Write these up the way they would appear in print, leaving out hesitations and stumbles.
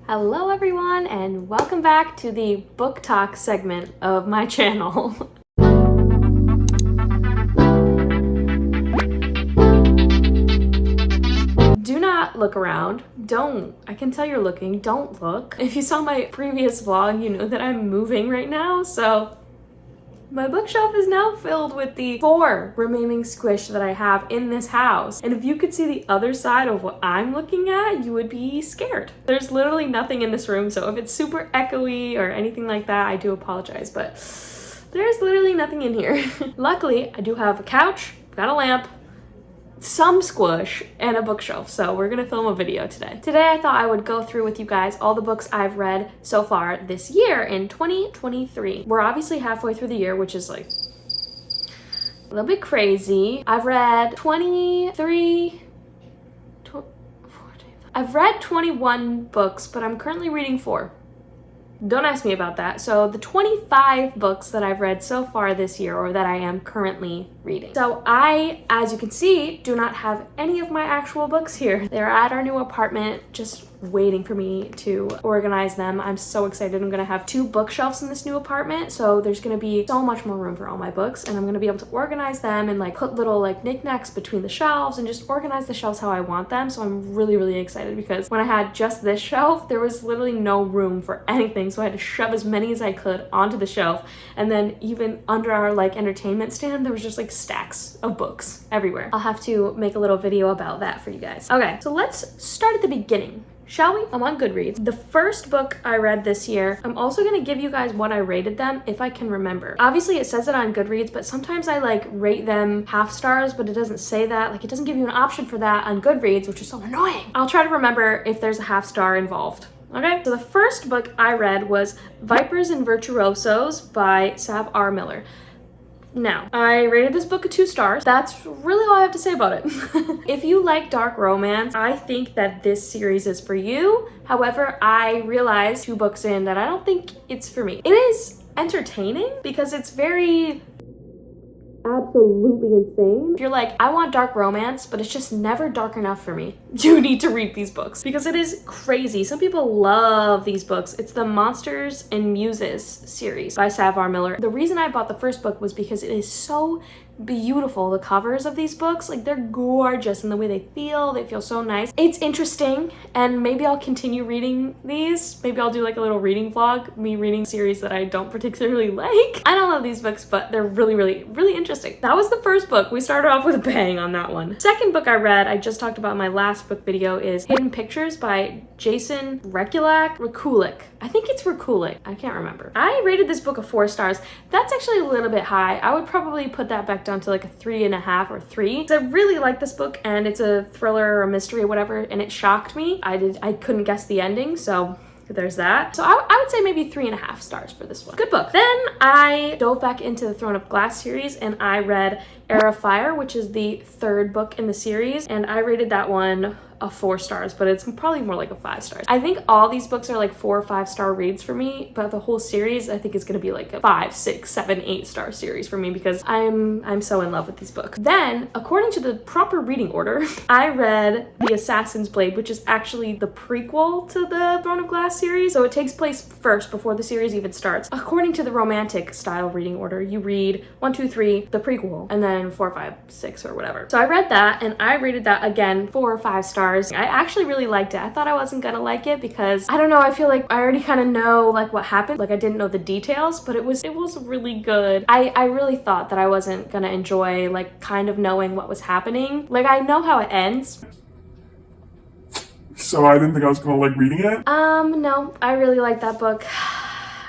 Hello everyone and welcome back to the book talk segment of my channel. Do not look around. I can tell you're looking, don't look. If you saw my previous vlog, you know that I'm moving right now, so my bookshelf is now filled with the 4 remaining squish that I have in this house. And if you could see the other side of what I'm looking at, you would be scared. There's literally nothing in this room, so if it's super echoey or anything like that, I do apologize, but there's literally nothing in here. Luckily, I do have a couch, got a lamp, some squish, and a bookshelf, so we're gonna film a video today. Today I thought I would go through with you guys all the books I've read so far this year in 2023. We're obviously halfway through the year, which is like a little bit crazy. I've read 21 books, but I'm currently reading 4. Don't ask me about that. So the 25 books that I've read so far this year, or that I am currently reading. So I, as you can see, do not have any of my actual books here. They're at our new apartment, just waiting for me to organize them. I'm so excited. I'm gonna have 2 bookshelves in this new apartment, so there's gonna be so much more room for all my books, and I'm gonna be able to organize them and like put little like knickknacks between the shelves and just organize the shelves how I want them. So I'm really excited because when I had just this shelf, there was literally no room for anything, so I had to shove as many as I could onto the shelf. And then even under our like entertainment stand, there was just like stacks of books everywhere. I'll have to make a little video about that for you guys. Okay, so let's start at the beginning, shall we? I'm on Goodreads. The first book I read this year, I'm also gonna give you guys what I rated them if I can remember. Obviously it says it on Goodreads, but sometimes I like rate them half stars, but it doesn't say that. Like it doesn't give you an option for that on Goodreads, which is so annoying. I'll try to remember if there's a half star involved. Okay, so the first book I read was Vipers and Virtuosos by Sav R. Miller. Now, I rated this book a 2 stars. That's really all I have to say about it. If you like dark romance, I think that this series is for you. However, I realized 2 books in that I don't think it's for me. It is entertaining because it's very absolutely insane. If you're like, I want dark romance, but it's just never dark enough for me, you need to read these books because it is crazy. Some people love these books. It's the Monsters and Muses series by Sav R. Miller. The reason I bought the first book was because it is so beautiful. The covers of these books, like they're gorgeous, and the way they feel so nice. It's interesting, and maybe I'll continue reading these. Maybe I'll do like a little reading vlog, me reading a series that I don't particularly like. I don't love these books, but they're really interesting. That was the first book. We started off with a bang on that one. Second book I read, I just talked about in my last book video, is Hidden Pictures by Jason Rekulik. I think it's Rekulik. I can't remember. I rated this book a 4 stars. That's actually a little bit high. I would probably put that back down to like a 3.5 or 3. I really like this book, and it's a thriller or a mystery or whatever, and it shocked me. I couldn't guess the ending, so there's that. So I would say maybe 3.5 stars for this one. Good book. Then I dove back into the Throne of Glass series, and I read Heir of Fire, which is the 3rd book in the series, and I rated that one a 4 stars, but it's probably more like a 5 stars. I think all these books are like 4 or 5 star reads for me, but the whole series I think is going to be like a 5, 6, 7, 8 star series for me because I'm so in love with these books. Then, according to the proper reading order, I read The Assassin's Blade, which is actually the prequel to the Throne of Glass series, so it takes place first before the series even starts. According to the romantic style reading order, you read 1, 2, 3, the prequel, and then 4, 5, 6 or whatever. So I read that, and I rated that again 4 or 5 stars. I actually really liked it. I thought I wasn't gonna like it because I don't know, I feel like I already kind of know like what happened. Like I didn't know the details, but it was really good. I really thought that I wasn't gonna enjoy like kind of knowing what was happening. Like I know how it ends. So I didn't think I was gonna like reading it? No, I really liked that book.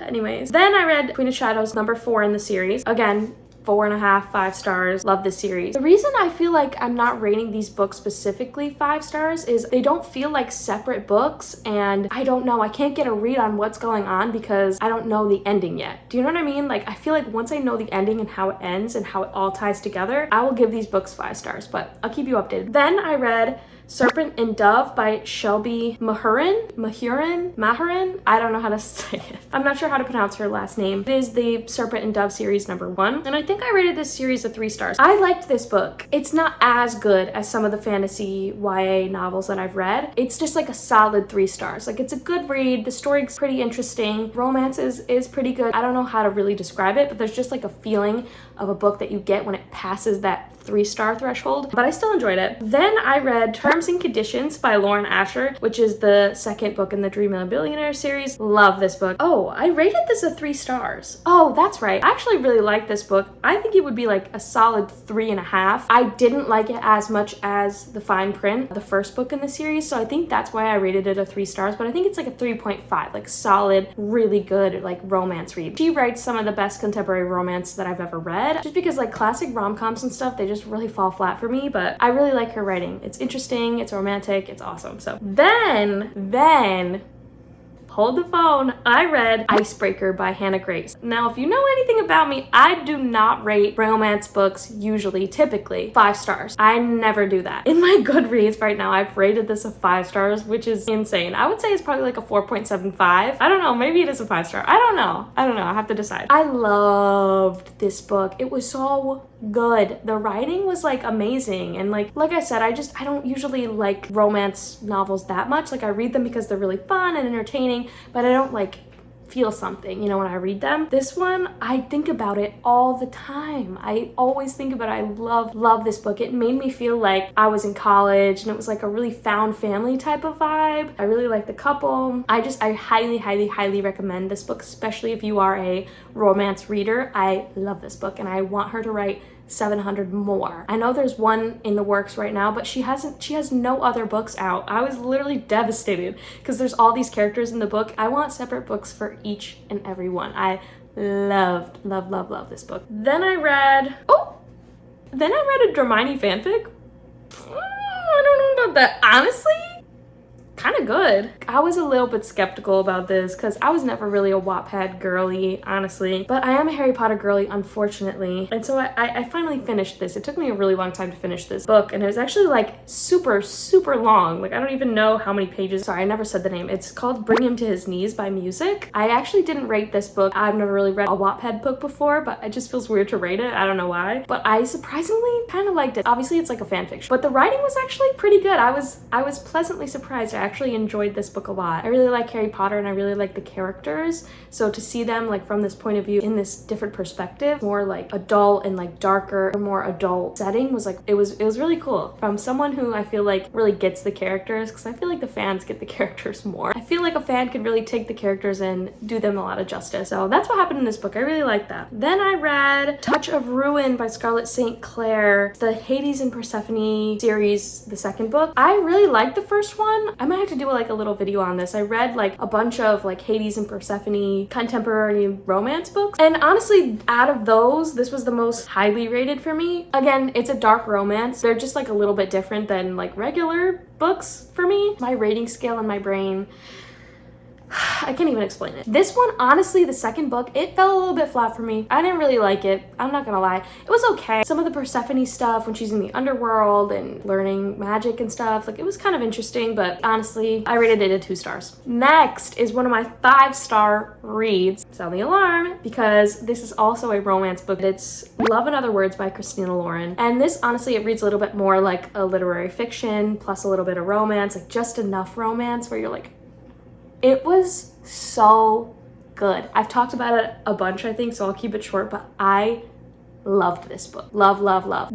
Anyways, then I read Queen of Shadows, number 4 in the series. Again, 4.5, 5 stars. Love this series. The reason I feel like I'm not rating these books specifically 5 stars is they don't feel like separate books, and I don't know, I can't get a read on what's going on because I don't know the ending yet. Do you know what I mean? Like I feel like once I know the ending and how it ends and how it all ties together, I will give these books 5 stars, but I'll keep you updated. Then I read Serpent and Dove by Shelby Mahurin. I don't know how to say it. I'm not sure how to pronounce her last name. It is the Serpent and Dove series #1, and I think I rated this series a 3 stars. I liked this book. It's not as good as some of the fantasy YA novels that I've read. It's just like a solid 3 stars. Like, it's a good read. The story's pretty interesting. Romance is pretty good. I don't know how to really describe it, but there's just like a feeling of a book that you get when it passes that 3-star threshold, but I still enjoyed it. Then I read Terms and Conditions by Lauren Asher, which is the second book in the Dream of a Billionaire series. Love this book. Oh, I rated this a 3 stars. Oh, that's right. I actually really like this book. I think it would be like a solid 3.5. I didn't like it as much as The Fine Print, the first book in the series, so I think that's why I rated it a 3 stars, but I think it's like a 3.5, like solid, really good, like romance read. She writes some of the best contemporary romance that I've ever read, just because like classic rom-coms and stuff, they just really fall flat for me, but I really like her writing. It's interesting, it's romantic, it's awesome. So then hold the phone. I read Icebreaker by Hannah Grace. Now, if you know anything about me, I do not rate romance books typically 5 stars. I never do that. In my Goodreads right now, I've rated this a 5 stars, which is insane. I would say it's probably like a 4.75. I don't know, maybe it is a 5 star. I don't know. I have to decide. I loved this book. It was so good. The writing was like amazing, and like I said, I don't usually like romance novels that much. Like, I read them because they're really fun and entertaining, but I don't like feel something, you know, when I read them. This one, I think about it all the time. I always think about it. I love this book. It made me feel like I was in college, and it was like a really found family type of vibe. I really like the couple. I highly recommend this book, especially if you are a romance reader. I love this book, and I want her to write 700 more. I know there's one in the works right now, but she has no other books out. I was literally devastated because there's all these characters in the book. I want separate books for each and every one. I love this book. Then I read a Hermione fanfic. I don't know about that. Honestly, kind of good. I was a little bit skeptical about this because I was never really a Wattpad girly, honestly, but I am a Harry Potter girly, unfortunately. And so I finally finished this. It took me a really long time to finish this book, and it was actually like super long. Like, I don't even know how many pages. Sorry, I never said the name. It's called Bring Him to His Knees by Music. I actually didn't rate this book. I've never really read a Wattpad book before, but it just feels weird to rate it. I don't know why, but I surprisingly kind of liked it. Obviously, it's like a fan fiction, but the writing was actually pretty good. I was pleasantly surprised. I actually enjoyed this book a lot. I really like Harry Potter, and I really like the characters, so to see them like from this point of view in this different perspective, more like adult and like darker, more adult setting, was like it was really cool from someone who I feel like really gets the characters, because I feel like the fans get the characters more. I feel like a fan could really take the characters and do them a lot of justice, so that's what happened in this book. I really like that. Then I read Touch of Ruin by Scarlett St. Clair, the Hades and Persephone series, the second book. I really liked the first one. I might have to do like a little video on this. I read like a bunch of like Hades and Persephone contemporary romance books, and honestly, out of those, this was the most highly rated for me. Again, it's a dark romance. They're just like a little bit different than like regular books for me. My rating scale in my brain, I can't even explain it. This one, honestly, the second book, it fell a little bit flat for me. I didn't really like it. I'm not gonna lie. It was okay. Some of the Persephone stuff when she's in the underworld and learning magic and stuff, like, it was kind of interesting, but honestly, I rated it a 2 stars. Next is one of my 5-star reads. Sound the alarm, because this is also a romance book. It's Love and Other Words by Christina Lauren. And this, honestly, it reads a little bit more like a literary fiction, plus a little bit of romance, like just enough romance where you're like, it was so good. I've talked about it a bunch, I think, so I'll keep it short, but I loved this book. Love.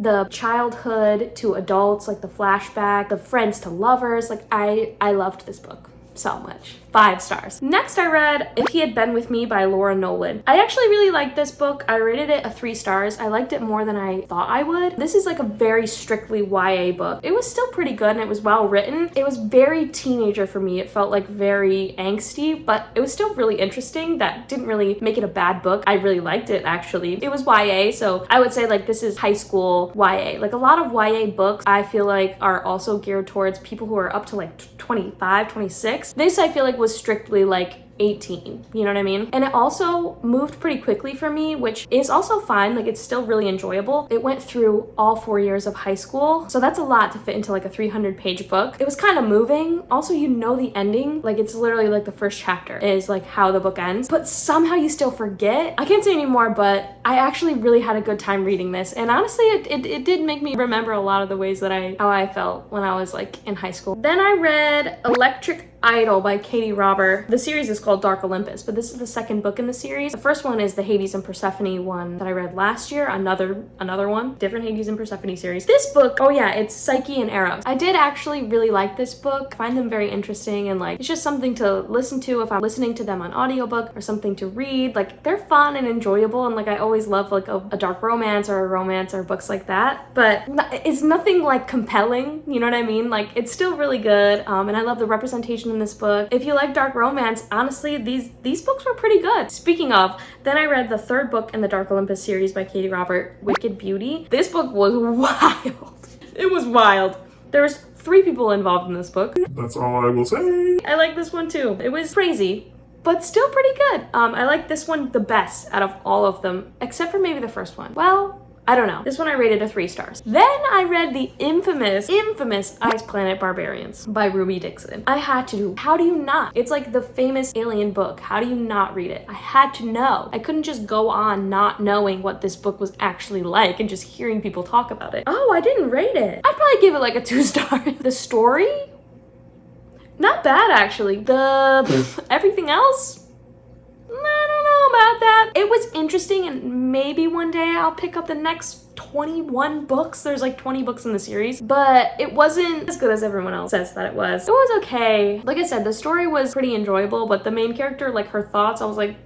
The childhood to adults, like the flashback, the friends to lovers, like I loved this book so much. 5 stars. Next, I read If He Had Been With Me by Laura Nolan. I actually really liked this book. I rated it a 3 stars. I liked it more than I thought I would. This is like a very strictly YA book. It was still pretty good and it was well written. It was very teenager for me. It felt like very angsty, but it was still really interesting. That didn't really make it a bad book. I really liked it, actually. It was YA, so I would say like this is high school YA. Like a lot of YA books I feel like are also geared towards people who are up to like 25, 26. 6. This I feel like was strictly like 18, you know what I mean? And it also moved pretty quickly for me, which is also fine. Like, it's still really enjoyable. It went through all 4 years of high school, so that's a lot to fit into like a 300-page book. It was kind of moving. Also, you know the ending. Like, it's literally like the first chapter is like how the book ends, but somehow you still forget. I can't say anymore, but I actually really had a good time reading this, and honestly, it did make me remember a lot of the ways that how I felt when I was like in high school. Then I read Electric Idol by Katie Robert. The series is called Dark Olympus, but this is the second book in the series. The first one is the Hades and Persephone one that I read last year. Another one, different Hades and Persephone series. This book, oh yeah, it's Psyche and Eros. I did actually really like this book. I find them very interesting, and like, it's just something to listen to if I'm listening to them on audiobook, or something to read. Like, they're fun and enjoyable, and like, I always love like a dark romance or a romance or books like that, but it's nothing like compelling, you know what I mean? Like, it's still really good, and I love the representation in this book. If you like dark romance, honestly, these books were pretty good. Speaking of, then I read the third book in the Dark Olympus series by Katie Robert, Wicked Beauty. This book was wild. It was wild. There's 3 people involved in this book. That's all I will say. I like this one too. It was crazy, but still pretty good. I like this one the best out of all of them, except for maybe the first one. Well, I don't know. This one I rated a 3 stars. Then I read the infamous Ice Planet Barbarians by Ruby Dixon. I had to. How do you not? It's like the famous alien book. How do you not read it? I had to know. I couldn't just go on not knowing what this book was actually like and just hearing people talk about it. Oh, I didn't rate it. I'd probably give it like a 2 star. The story? Not bad, actually. Everything else? I don't know about that. It was interesting, and maybe one day I'll pick up the next 21 books. There's like 20 books in the series, but it wasn't as good as everyone else says that it was. It was okay. Like I said, the story was pretty enjoyable, but the main character, like her thoughts, I was like,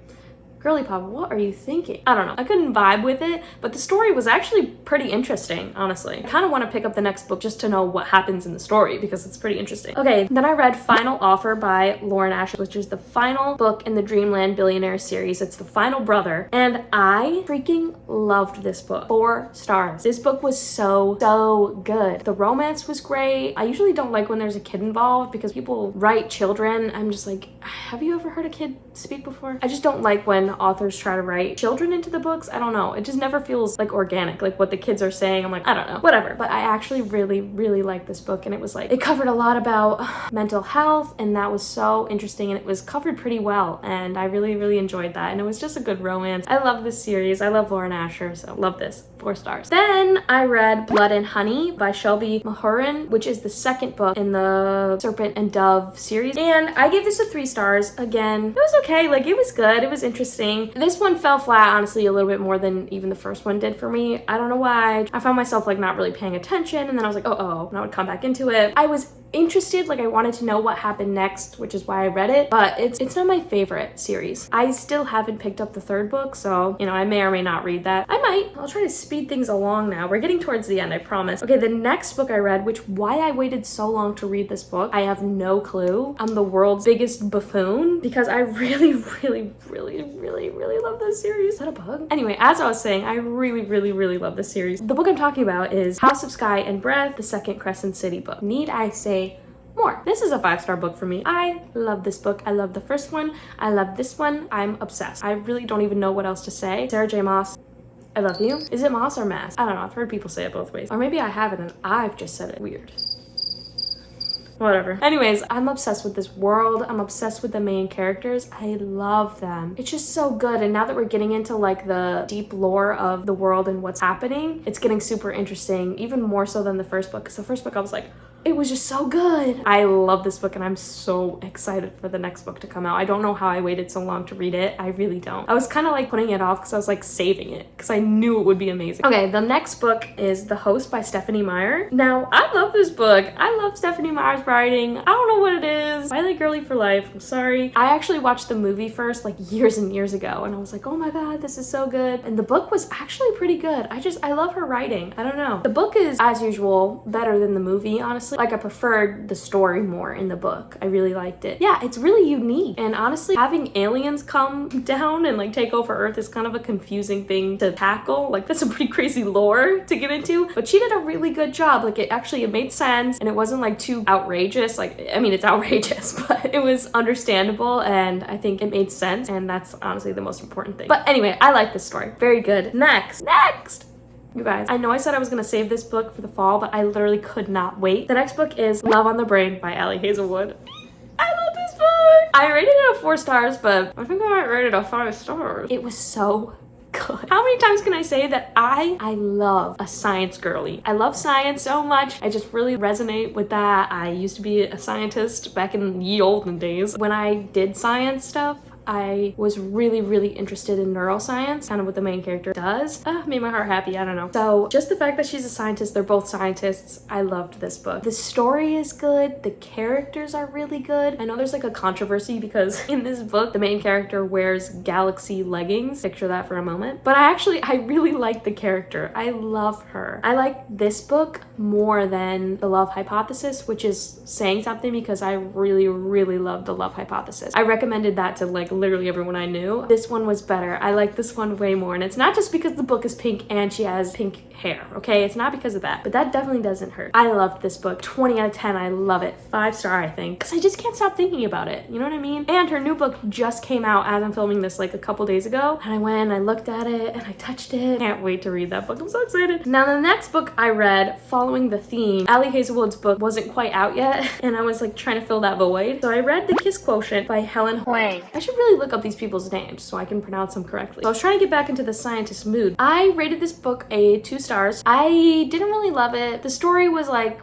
girly pop, what are you thinking? I don't know. I couldn't vibe with it, but the story was actually pretty interesting, honestly. I kind of want to pick up the next book just to know what happens in the story, because it's pretty interesting. Okay, then I read Final Offer by Lauren Asher, which is the final book in the Dreamland Billionaire series. It's the final brother, and I freaking loved this book. 4 stars. This book was so good. The romance was great. I usually don't like when there's a kid involved because people write children. I'm just like, have you ever heard a kid speak before? I just don't like when authors try to write children into the books. I don't know. It just never feels like organic, like what the kids are saying. I'm like, I don't know, whatever. But I actually really liked this book, and it was like, it covered a lot about mental health, and that was so interesting, and it was covered pretty well, and I really enjoyed that, and it was just a good romance. I love this series. I love Lauren Asher, so love this. 4 stars. Then I read Blood and Honey by Shelby Mahurin, which is the second book in the Serpent and Dove series, and I gave this a 3 stars. Again, it was okay. Like, it was good. It was interesting. This one fell flat, honestly, a little bit more than even the first one did for me. I don't know why. I found myself like not really paying attention, and then I was like, oh, and I would come back into it. I was interested, like I wanted to know what happened next, which is why I read it, but it's not my favorite series. I still haven't picked up the 3rd book, so, you know, I may or may not read that. I might. I'll try to speed things along now. We're getting towards the end, I promise. Okay, the next book I read, which why I waited so long to read this book, I have no clue. I'm the world's biggest buffoon because I really love this series. Is that a bug? Anyway, as I was saying, I really love this series. The book I'm talking about is House of Sky and Breath, the second Crescent City book. Need I say more? This is a 5-star book for me. I love this book. I love the first one. I love this one. I'm obsessed. I really don't even know what else to say. Sarah J. Maas, I love you. Is it Moss or Mass? I don't know. I've heard people say it both ways. Or maybe I haven't and I've just said it weird. Whatever. Anyways, I'm obsessed with this world. I'm obsessed with the main characters. I love them. It's just so good. And now that we're getting into like the deep lore of the world and what's happening, it's getting super interesting, even more so than the first book. Because the first book I was like, it was just so good. I love this book, and I'm so excited for the next book to come out. I don't know how I waited so long to read it. I really don't. I was kind of like putting it off because I was like saving it because I knew it would be amazing. Okay, the next book is The Host by Stephanie Meyer. Now, I love this book. I love Stephanie Meyer's writing. I don't know what it is. I like Girly for Life. I'm sorry. I actually watched the movie first like years and years ago, and I was like, oh my god, this is so good. And the book was actually pretty good. I love her writing. I don't know. The book is, as usual, better than the movie, honestly. honestly, like, I preferred the story more in the book. I really liked it. Yeah, it's really unique. And honestly, having aliens come down and like take over Earth is kind of a confusing thing to tackle. Like, that's a pretty crazy lore to get into, but she did a really good job. Like, it made sense, and it wasn't like too outrageous. Like, I mean, it's outrageous, but it was understandable, and I think it made sense, and that's honestly the most important thing. But anyway, I like this story. Very good. Next. You guys, I know I said I was gonna save this book for the fall, but I literally could not wait. The next book is Love on the Brain by Ali Hazelwood. I love this book. I rated it a 4 stars, but I think I might rate it a 5 stars. It was so good. How many times can I say that I love a science girly? I love science so much. I just really resonate with that. I used to be a scientist back in ye olden days. When I did science stuff, I was really, really interested in neuroscience, kind of what the main character does. Made my heart happy, I don't know. So just the fact that she's a scientist, they're both scientists, I loved this book. The story is good, the characters are really good. I know there's like a controversy because in this book, the main character wears galaxy leggings. Picture that for a moment. But I really like the character. I love her. I like this book more than The Love Hypothesis, which is saying something because I really, really love The Love Hypothesis. I recommended that to like literally everyone I knew. This one was better. I like this one way more, and it's not just because the book is pink and she has pink hair, okay? It's not because of that, but that definitely doesn't hurt. I loved this book. 20 out of 10. I love it. 5 star, I think, because I just can't stop thinking about it. You know what I mean? And her new book just came out as I'm filming this like a couple days ago, and I went and I looked at it and I touched it. Can't wait to read that book. I'm so excited. Now, the next book I read following the theme, Ali Hazelwood's book wasn't quite out yet, and I was like trying to fill that void. So I read The Kiss Quotient by Helen Hoang. I should really look up these people's names so I can pronounce them correctly. So I was trying to get back into the scientist mood. I rated this book a 2 stars. I didn't really love it. The story was like,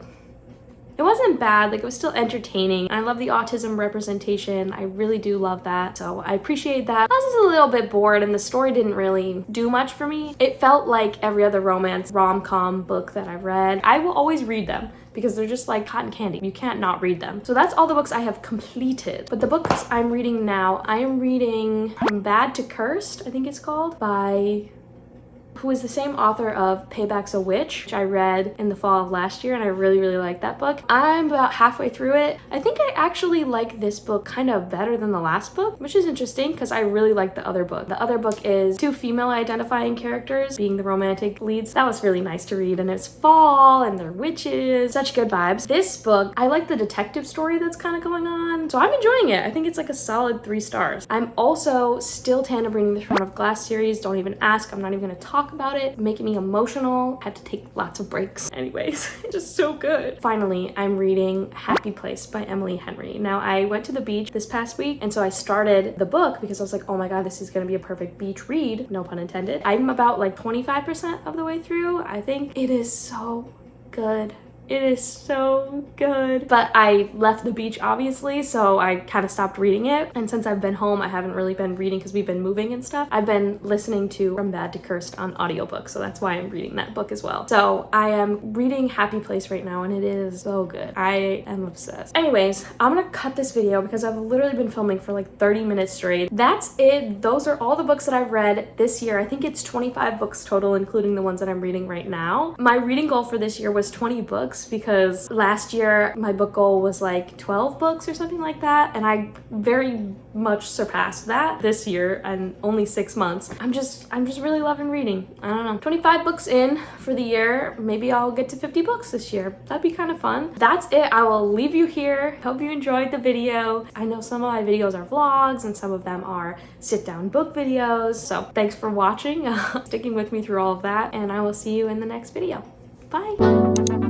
it wasn't bad, like it was still entertaining. I love the autism representation. I really do love that. So I appreciate that. I was just a little bit bored and the story didn't really do much for me. It felt like every other romance rom-com book that I've read. I will always read them because they're just like cotton candy. You can't not read them. So that's all the books I have completed. But the books I'm reading now, I am reading From Bad to Cursed, I think it's called, by who is the same author of Payback's a Witch, which I read in the fall of last year, and I really, really liked that book. I'm about halfway through it. I think I actually like this book kind of better than the last book, which is interesting because I really like the other book. The other book is 2 female identifying characters being the romantic leads. That was really nice to read, and it's fall and they're witches. Such good vibes. This book, I like the detective story that's kind of going on, so I'm enjoying it. I think it's like a solid 3 stars. I'm also still tandem reading the Throne of Glass series. Don't even ask. I'm not even gonna talk about it. Making me emotional. Had to take lots of breaks. Anyways, it's just so good. Finally, I'm reading Happy Place by Emily Henry. Now, I went to the beach this past week, and so I started the book because I was like, oh my god, this is gonna be a perfect beach read. No pun intended. I'm about like 25% of the way through. I think it is so good. It is so good. But I left the beach, obviously, so I kind of stopped reading it. And since I've been home, I haven't really been reading because we've been moving and stuff. I've been listening to From Bad to Cursed on audiobook, so that's why I'm reading that book as well. So I am reading Happy Place right now, and it is so good. I am obsessed. Anyways, I'm gonna cut this video because I've literally been filming for like 30 minutes straight. That's it. Those are all the books that I've read this year. I think it's 25 books total, including the ones that I'm reading right now. My reading goal for this year was 20 books because last year my book goal was like 12 books or something like that, and I very much surpassed that this year in only 6 months. I'm just really loving reading. I don't know. 25 books in for the year. Maybe I'll get to 50 books this year. That'd be kind of fun. That's it. I will leave you here. Hope you enjoyed the video. I know some of my videos are vlogs and some of them are sit down book videos. So thanks for watching, sticking with me through all of that, and I will see you in the next video. Bye.